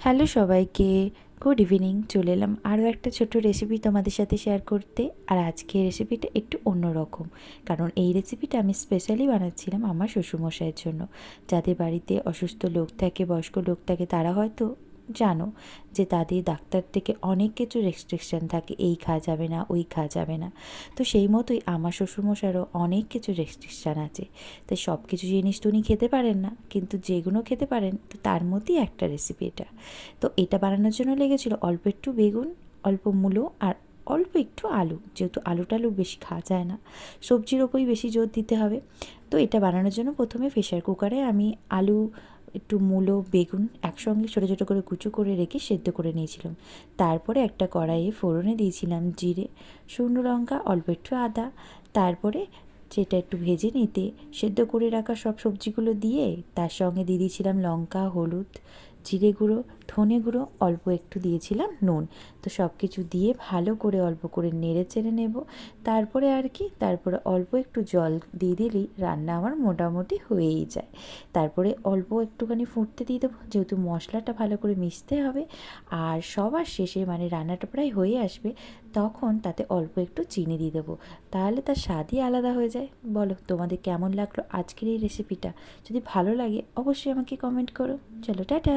Hello সবাইকে, good evening. চলে এলাম আরও একটা ছোট্ট রেসিপি তোমাদের সাথে শেয়ার করতে। আর আজকের রেসিপিটা একটু অন্যরকম, কারণ এই রেসিপিটা আমি স্পেশালি বানাচ্ছিলাম আমার শ্বশুরমশাইয়ের জন্য। যাদের বাড়িতে অসুস্থ লোক থাকে, বয়স্ক লোক থাকে, তারা হয়তো জানো যে তাদের ডাক্তার থেকে অনেক কিছু রেস্ট্রিকশান থাকে, এই খাওয়া যাবে না, ওই খাওয়া যাবে না। তো সেই মতোই আমার শ্বশুরমশাইয়েরও অনেক কিছু রেস্ট্রিকশান আছে। তাই সব কিছু জিনিস তো উনি খেতে পারেন না, কিন্তু যেগুলো খেতে পারেন তো তার মধ্যেই একটা রেসিপি এটা। তো এটা বানানোর জন্য লেগেছিল অল্প একটু বেগুন, অল্প মূলো আর অল্প একটু আলু, যেহেতু আলু বেশি খাওয়া যায় না, সবজির ওপরই বেশি জোর দিতে হবে। তো এটা বানানোর জন্য প্রথমে প্রেশার কুকারে আমি আলু, একটু মূলো, বেগুন একসঙ্গে ছোটো ছোটো করে কুচো করে রেখে সেদ্ধ করে নিয়েছিলাম। তারপরে একটা কড়াইয়ে ফোড়নে দিয়েছিলাম জিরে, শুকনো লঙ্কা, অল্প একটু আদা। তারপরে যেটা একটু ভেজে নিতে সেদ্ধ করে রাখা সব সবজিগুলো দিয়ে তার সঙ্গে দিয়ে দিয়েছিলাম লঙ্কা, হলুদ, জিরে গুঁড়ো, ধনে গুঁড়ো, অল্প একটু দিয়েছিলাম নুন। তো সব কিছু দিয়ে ভালো করে অল্প করে নেড়ে চেড়ে নেব। তারপরে তারপরে অল্প একটু জল দিয়ে দিলেই রান্না আমার মোটামুটি হয়েই যায়। তারপরে অল্প একটুখানি ফুটতে দিয়ে দেবো, যেহেতু মশলাটা ভালো করে মিশতে হবে। আর সবার শেষে মানে রান্নাটা প্রায় হয়ে আসবে, তখন তাতে অল্প একটু চিনি দিয়ে দেবো। তাহলে তার স্বাদই আলাদা হয়ে যায়। বলো তোমাদের কেমন লাগলো আজকের এই রেসিপিটা? যদি ভালো লাগে অবশ্যই আমাকে কমেন্ট করো। চলো টাটা।